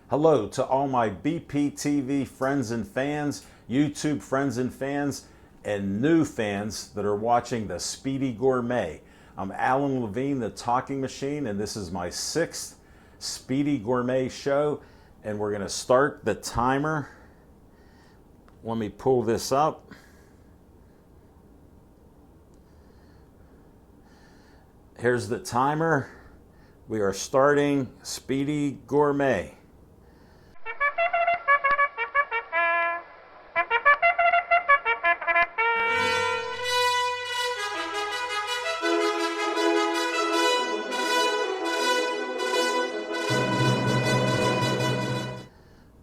Hello to all my BPTV friends and fans, YouTube friends and fans, and new fans that are watching the Speedy Gourmet. I'm Alan Levine, the Talking Machine, and this is my 6th Speedy Gourmet show, and we're going to start the timer. Let me pull this up. Here's the timer. We are starting Speedy Gourmet.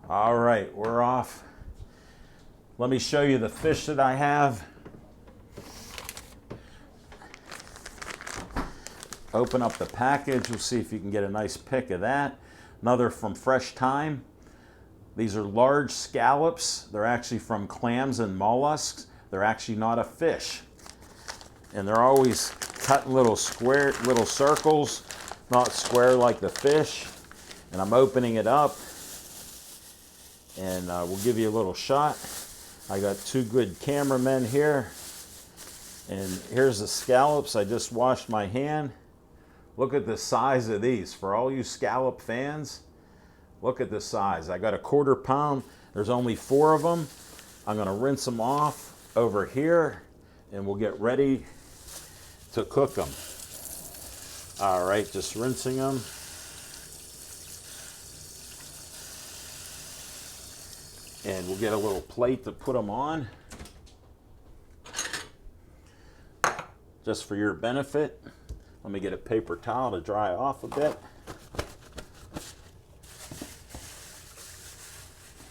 All right, we're off. Let me show you the fish that I have. Open up the package. We'll see if you can get a nice pic of that. Another from Fresh Thyme. These are large scallops. They're actually from clams and mollusks. They're actually not a fish. And they're always cut in little square, little circles, not square like the fish. And I'm opening it up. And we'll give you a little shot. I got 2 good cameramen here. And here's the scallops. I just washed my hand. Look at the size of these. For all you scallop fans, look at the size. I got a 1/4 pound. There's only 4 of them. I'm going to rinse them off over here, and we'll get ready to cook them. All right, just rinsing them. And we'll get a little plate to put them on. Just for your benefit. Let me get a paper towel to dry off a bit.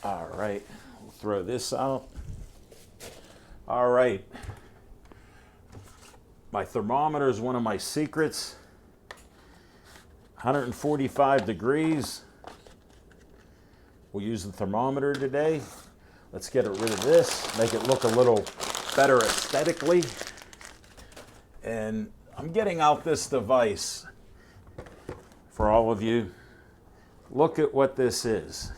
All right, we'll throw this out. All right. My thermometer is one of my secrets. 145 degrees. We'll use the thermometer today. Let's get rid of this, make it look a little better aesthetically. And I'm getting out this device for all of you. Look at what this is.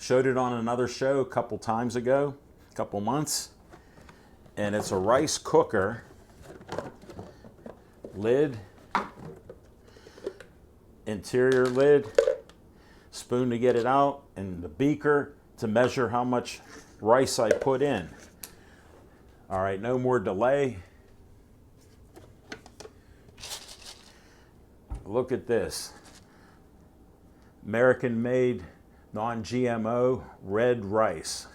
Showed it on another show a couple times ago, a couple months. And it's a rice cooker, lid, interior lid, spoon to get it out, and the beaker to measure how much rice I put in. All right, no more delay. Look at this. American-made, non-GMO red rice.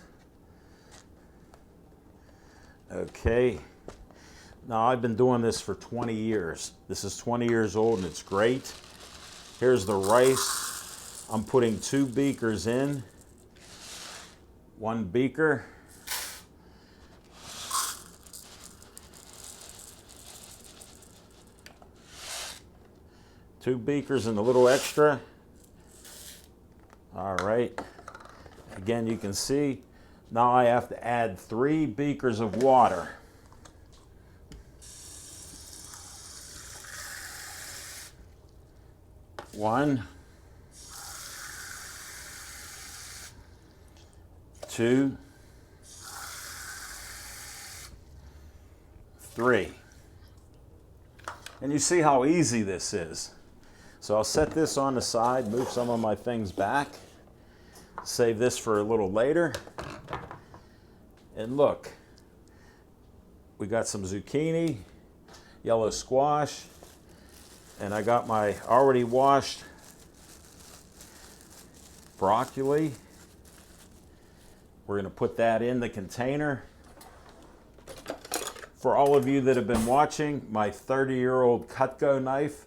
Okay. Now, I've been doing this for 20 years. This is 20 years old and it's great. Here's the rice. I'm putting 2 beakers in. 1 beaker. Two beakers and a little extra. All right. Again, you can see now I have to add 3 beakers of water. One, 2, 3. And you see how easy this is. So I'll set this on the side, move some of my things back, save this for a little later. And look, we got some zucchini, yellow squash, and I got my already washed broccoli. We're going to put that in the container. For all of you that have been watching, my 30-year-old Cutco knife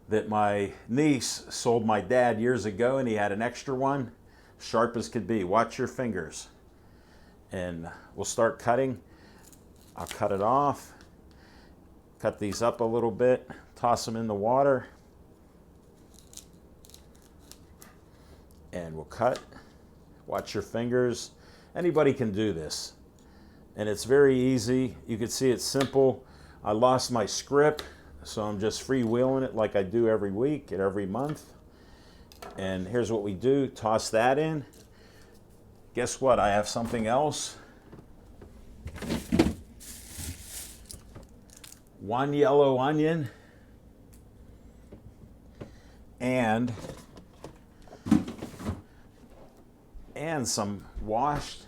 that my niece sold my dad years ago, and he had an extra one, sharp as could be. Watch your fingers. And we'll start cutting. I'll cut it off. Cut these up a little bit. Toss them in the water. And we'll cut. Watch your fingers. Anybody can do this. And it's very easy. You can see it's simple. I lost my script, so I'm just freewheeling it like I do every week and every month. And here's what we do. Toss that in. Guess what? I have something else. One yellow onion and some washed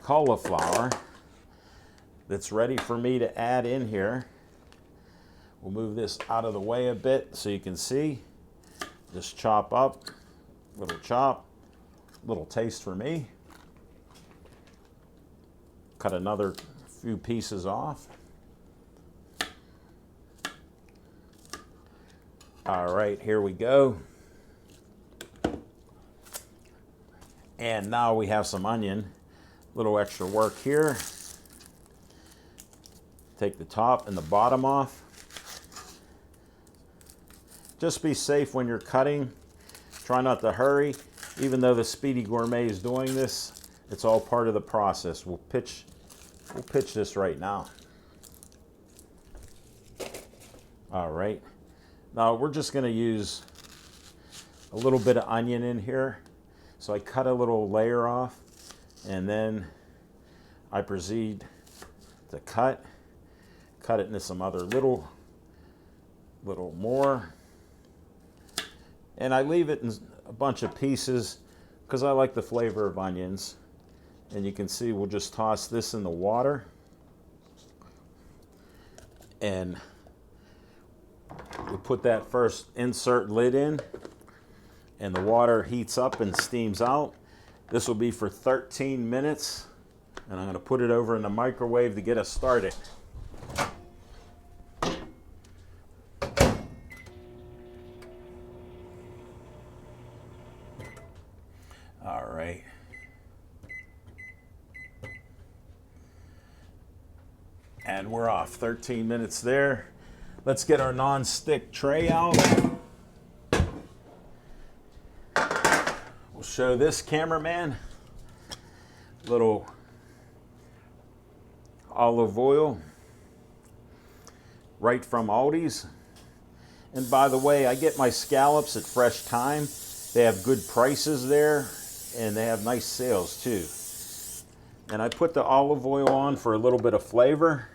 cauliflower that's ready for me to add in here. We'll move this out of the way a bit so you can see. Just chop up, little chop, little taste for me. Cut another few pieces off. All right, here we go. And now we have some onion. Little extra work here. Take the top and the bottom off. Just be safe when you're cutting. Try not to hurry. Even though the Speedy Gourmet is doing this, it's all part of the process. We'll pitch this right now. All right. Now we're just going to use a little bit of onion in here. So I cut a little layer off, and then I proceed to cut it into some other little more. And I leave it in a bunch of pieces because I like the flavor of onions. And you can see we'll just toss this in the water. And we put that first insert lid in, and the water heats up and steams out. This will be for 13 minutes, and I'm going to put it over in the microwave to get us started. All right. And we're off. 13 minutes there. Let's get our non-stick tray out. We'll show this cameraman little olive oil right from Aldi's. And by the way, I get my scallops at Fresh Thyme. They have good prices there, and they have nice sales too. And I put the olive oil on for a little bit of flavor.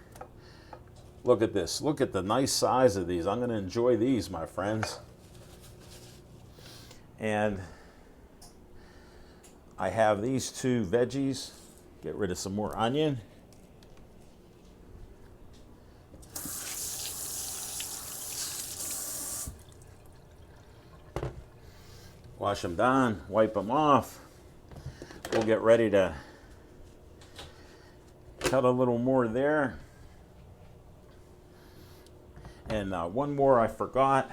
Look at this. Look at the nice size of these. I'm going to enjoy these, my friends. And I have these two veggies. Get rid of some more onion. Wash them down, wipe them off. We'll get ready to cut a little more there. And one more I forgot.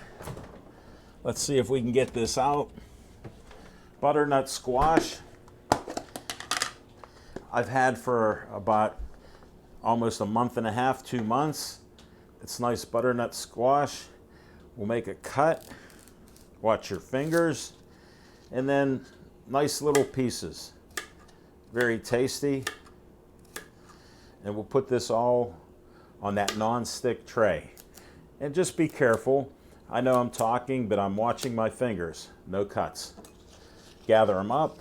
Let's see if we can get this out. Butternut squash. I've had for about almost a month and a half, 2 months. It's nice butternut squash. We'll make a cut. Watch your fingers. And then nice little pieces. Very tasty. And we'll put this all on that non-stick tray. And just be careful. I know I'm talking, but I'm watching my fingers. No cuts. Gather them up.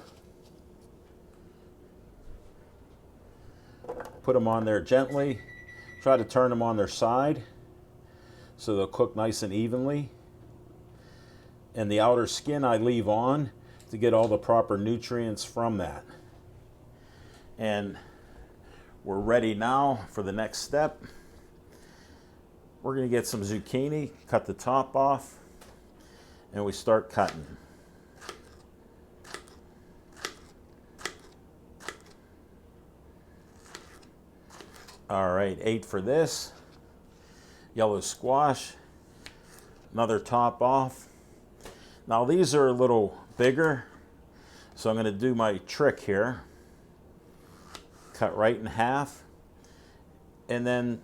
Put them on there gently. Try to turn them on their side so they'll cook nice and evenly. And the outer skin I leave on to get all the proper nutrients from that. And we're ready now for the next step. We're going to get some zucchini, cut the top off, and we start cutting. All right, 8 for this. Yellow squash, another top off. Now these are a little bigger, so I'm going to do my trick here. Cut right in half, and then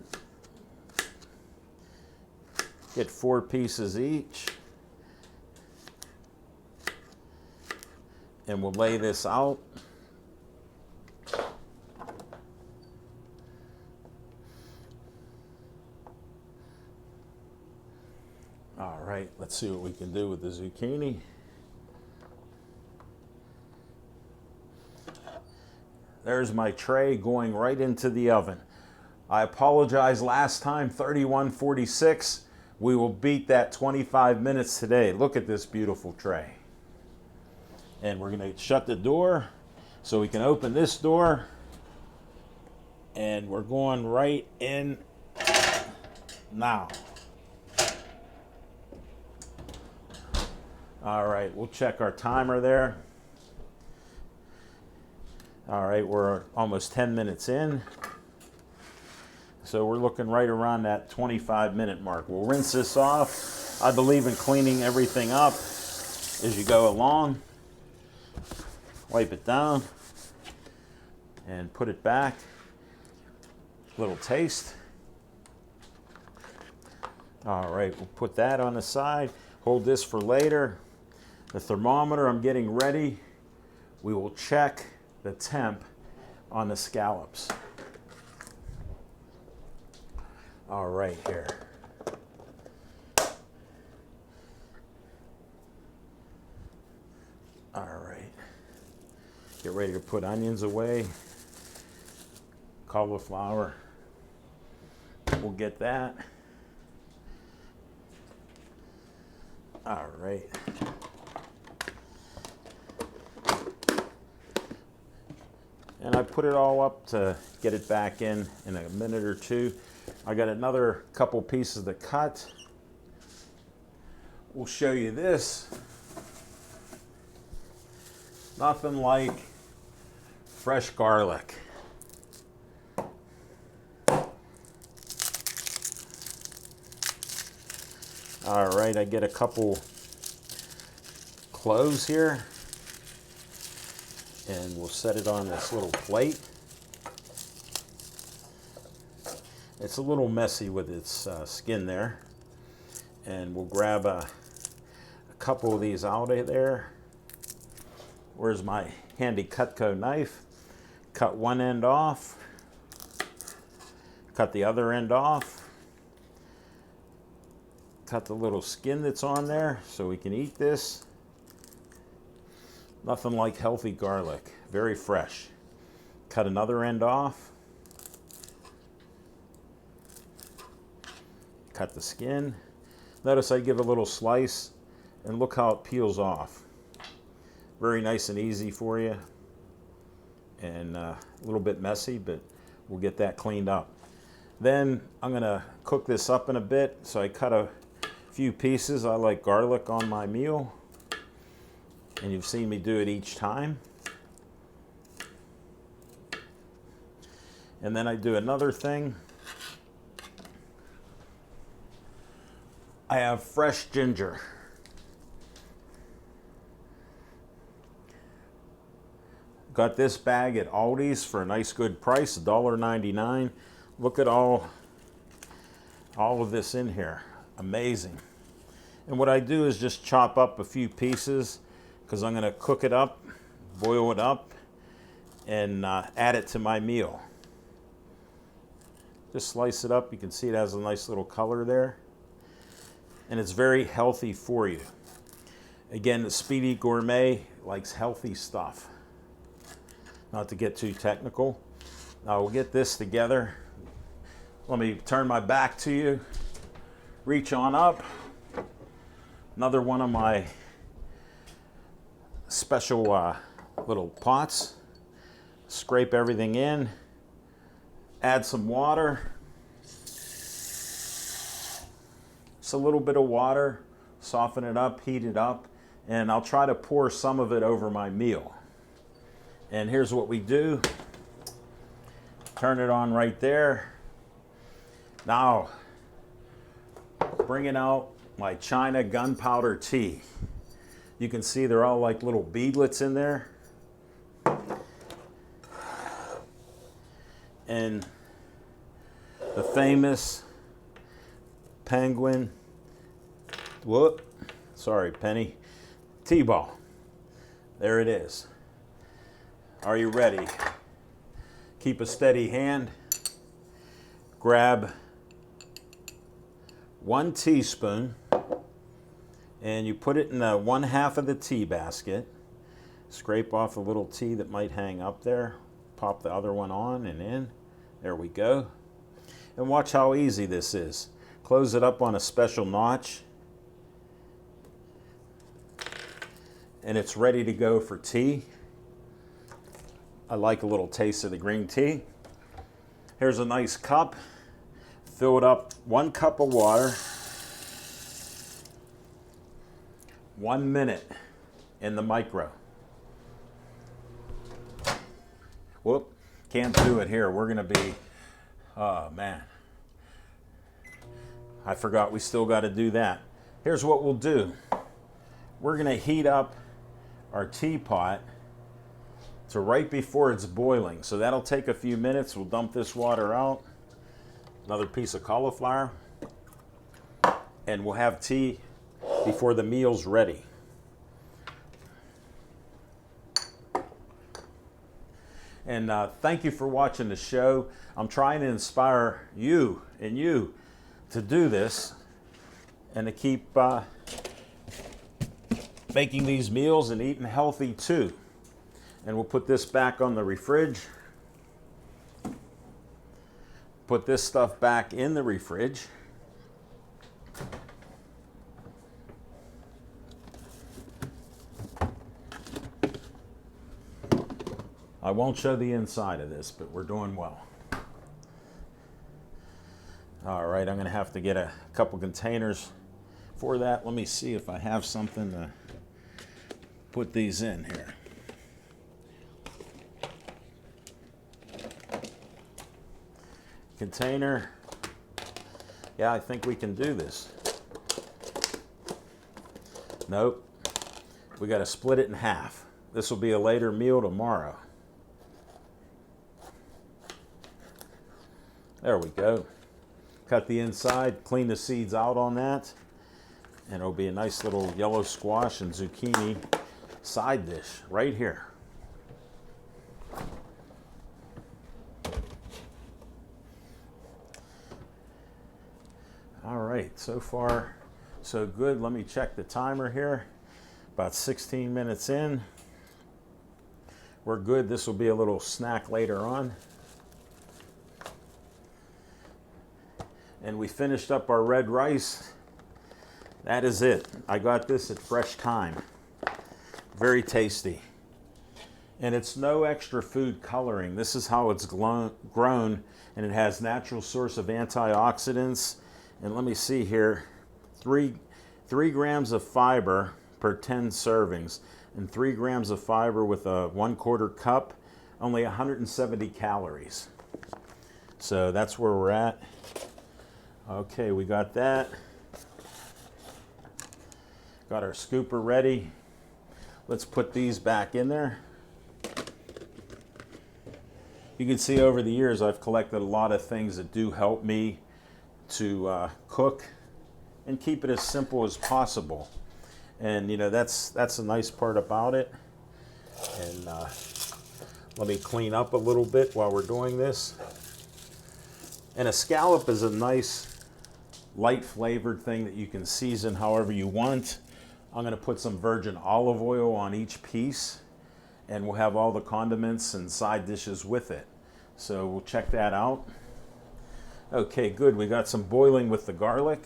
get 4 pieces each. And we'll lay this out. All right, let's see what we can do with the zucchini. There's my tray going right into the oven. I apologize last time, 3146. We will beat that 25 minutes today. Look at this beautiful tray. And we're going to shut the door so we can open this door. And we're going right in now. All right, we'll check our timer there. All right, we're almost 10 minutes in. So we're looking right around that 25-minute mark. We'll rinse this off. I believe in cleaning everything up as you go along. Wipe it down and put it back. Little taste. All right, we'll put that on the side. Hold this for later. The thermometer, I'm getting ready. We will check the temp on the scallops. All right, here. All right. Get ready to put onions away. Cauliflower. We'll get that. All right. And I put it all up to get it back in a minute or two. I got another couple pieces to cut. We'll show you this. Nothing like fresh garlic. All right, I get a couple cloves here. And we'll set it on this little plate. It's a little messy with its skin there. And we'll grab a couple of these out of there. Where's my handy Cutco knife? Cut one end off. Cut the other end off. Cut the little skin that's on there so we can eat this. Nothing like healthy garlic, very fresh. Cut another end off. Cut the skin. Notice I give a little slice and look how it peels off. Very nice and easy for you. And a little bit messy, but we'll get that cleaned up. Then I'm gonna cook this up in a bit. So I cut a few pieces. I like garlic on my meal. And you've seen me do it each time. And then I do another thing. I have fresh ginger. Got this bag at Aldi's for a nice good price, $1.99. Look at all of this in here. Amazing. And what I do is just chop up a few pieces, because I'm going to cook it up, boil it up, and add it to my meal. Just slice it up. You can see it has a nice little color there. And it's very healthy for you. Again, the Speedy Gourmet likes healthy stuff. Not to get too technical. Now we'll get this together. Let me turn my back to you. Reach on up. Another one of my special little pots. Scrape everything in. Add some water. Just a little bit of water. Soften it up, heat it up, and I'll try to pour some of it over my meal. And here's what we do. Turn it on right there. Now, bringing out my China gunpowder tea. You can see they're all like little beadlets in there. And the famous Penguin, Penny, T-ball. There it is. Are you ready? Keep a steady hand. Grab 1 teaspoon and you put it in the 1/2 of the tea basket. Scrape off a little tea that might hang up there. pop the other one on and in. There we go. And watch how easy this is. Close it up on a special notch. And it's ready to go for tea. I like a little taste of the green tea. Here's a nice cup. Fill it up, 1 cup of water. 1 minute in the micro. Whoop, can't do it here. We're gonna be, oh man. I forgot we still gotta do that. Here's what we'll do. We're gonna heat up our teapot to right before it's boiling. So that'll take a few minutes. We'll dump this water out. Another piece of cauliflower. And we'll have tea before the meal's ready. And thank you for watching the show. I'm trying to inspire you and you to do this and to keep making these meals and eating healthy too. And we'll put this back on the fridge. Put this stuff back in the fridge. I won't show the inside of this, but we're doing well. All right, I'm gonna have to get a couple containers for that. Let me see if I have something to put these in here. Container. Yeah, I think we can do this. Nope. We got to split it in half. This will be a later meal tomorrow. There we go. Cut the inside, clean the seeds out on that, and it'll be a nice little yellow squash and zucchini side dish right here. All right, so far so good. Let me check the timer here. About 16 minutes in. We're good. This will be a little snack later on. And we finished up our red rice. That is it. I got this at Fresh Thyme. Very tasty. And it's no extra food coloring. This is how it's grown, and it has natural source of antioxidants. And let me see here, 3 grams of fiber per 10 servings, and 3 grams of fiber with a 1/4 cup, only 170 calories. So that's where we're at. Okay, we got that. Got our scooper ready. Let's put these back in there. You can see over the years I've collected a lot of things that do help me to cook and keep it as simple as possible. And you know, that's a nice part about it. And let me clean up a little bit while we're doing this. And a scallop is a nice light flavored thing that you can season however you want. I'm going to put some virgin olive oil on each piece, and we'll have all the condiments and side dishes with it. So we'll check that out. Okay, good. We got some boiling with the garlic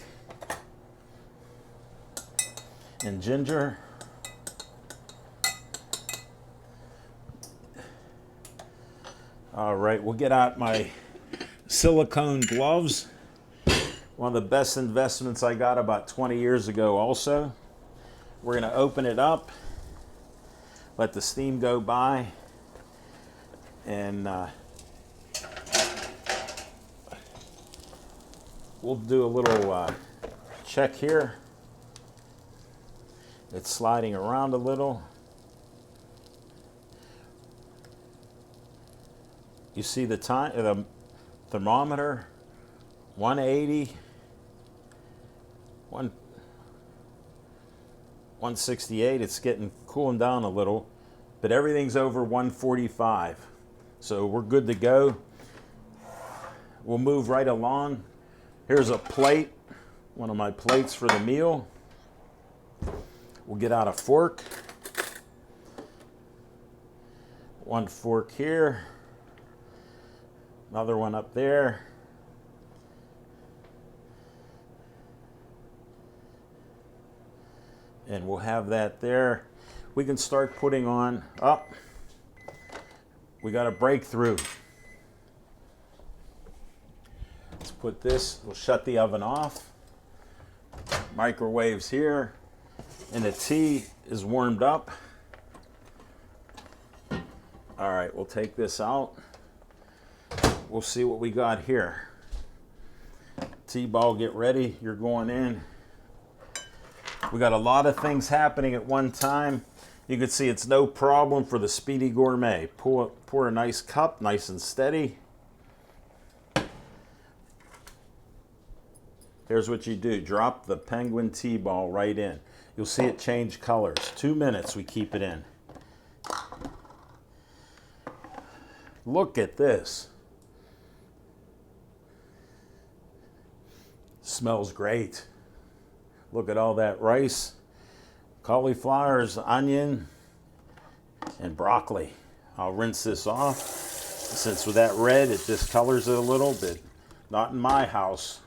and ginger. All right, we'll get out my silicone gloves. One of the best investments I got about 20 years ago also. We're going to open it up, let the steam go by, and we'll do a little check here. It's sliding around a little. You see the time, the thermometer, 180, 168. It's getting cooling down a little, but everything's over 145. So we're good to go. We'll move right along. Here's a plate, one of my plates for the meal. We'll get out a fork. One fork here. Another one up there. And we'll have that there. We can start putting on, we got a breakthrough. Let's put this, we'll shut the oven off. Microwave's here, and the tea is warmed up. All right, we'll take this out. We'll see what we got here. T-ball, get ready, you're going in. We got a lot of things happening at one time. You can see it's no problem for the Speedy Gourmet. Pour a nice cup, nice and steady. Here's what you do. Drop the Penguin T-ball right in. You'll see it change colors. 2 minutes we keep it in. Look at this. Smells great. Look at all that rice, cauliflowers, onion, and broccoli. I'll rinse this off. Since with that red, it discolors it a little bit. Not in my house.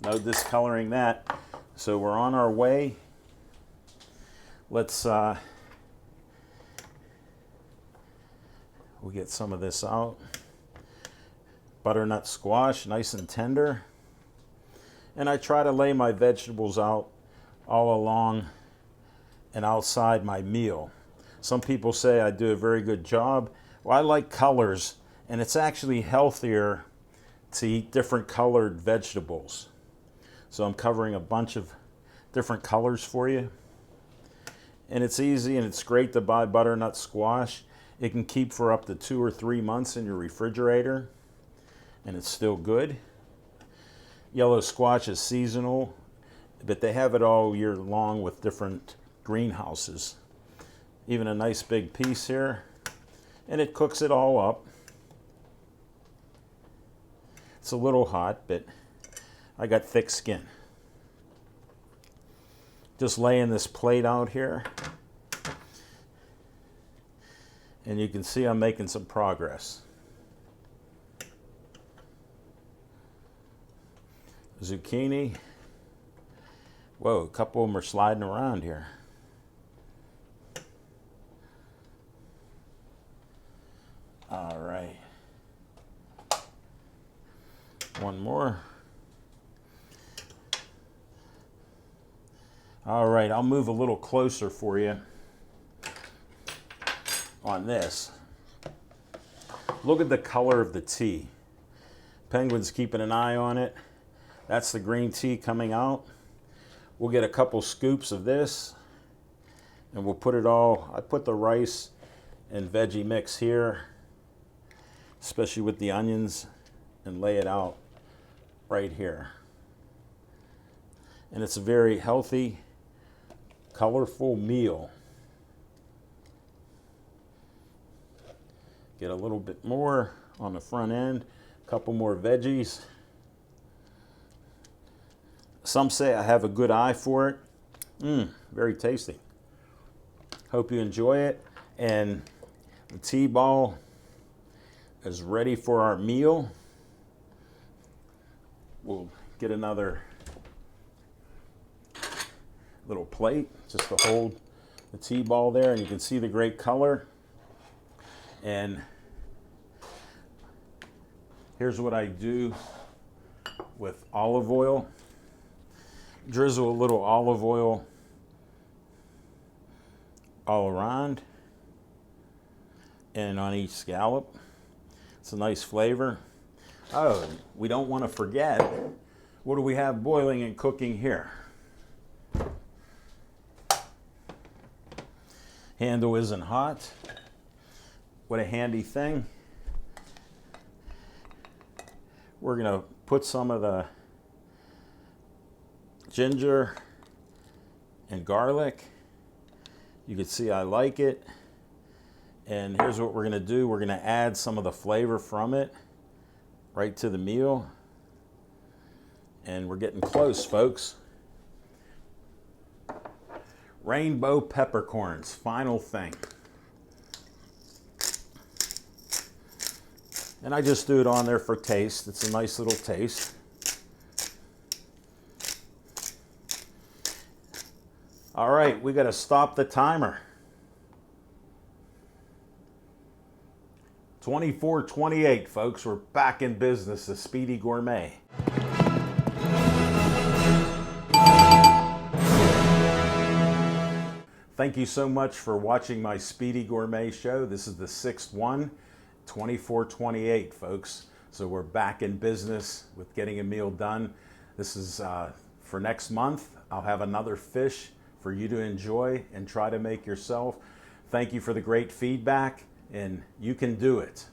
No discoloring that. So we're on our way. Let's we'll get some of this out. Butternut squash, nice and tender. And I try to lay my vegetables out all along and outside my meal. Some people say I do a very good job. Well, I like colors, and it's actually healthier to eat different colored vegetables. So I'm covering a bunch of different colors for you. And it's easy, and it's great to buy butternut squash. It can keep for up to 2 or 3 months in your refrigerator, and it's still good. Yellow squash is seasonal, but they have it all year long with different greenhouses. Even a nice big piece here, and it cooks it all up. It's a little hot, but I got thick skin. Just laying this plate out here, and you can see I'm making some progress. Zucchini. Whoa, a couple of them are sliding around here. All right. One more. All right, I'll move a little closer for you on this. Look at the color of the tea. Penguin's keeping an eye on it. That's the green tea coming out. We'll get a couple scoops of this, and we'll put it all, I put the rice and veggie mix here, especially with the onions, and lay it out right here. And it's a very healthy, colorful meal. Get a little bit more on the front end, a couple more veggies. Some say I have a good eye for it. Very tasty. Hope you enjoy it. And the T-ball is ready for our meal. We'll get another little plate just to hold the T-ball there, and you can see the great color. And here's what I do with olive oil. Drizzle a little olive oil all around and on each scallop. It's a nice flavor. Oh, we don't want to forget, what do we have boiling and cooking here? Handle isn't hot. What a handy thing. We're going to put some of the ginger and garlic. You can see I like it. And here's what we're going to do. We're going to add some of the flavor from it right to the meal. And we're getting close, folks. Rainbow peppercorns, final thing. And I just do it on there for taste. It's a nice little taste. All right, we got to stop the timer. 24:28, folks. We're back in business, the Speedy Gourmet. Thank you so much for watching my Speedy Gourmet show. This is the 6th one, 24:28, folks. So we're back in business with getting a meal done. This is for next month. I'll have another fish for you to enjoy and try to make yourself. Thank you for the great feedback, and you can do it.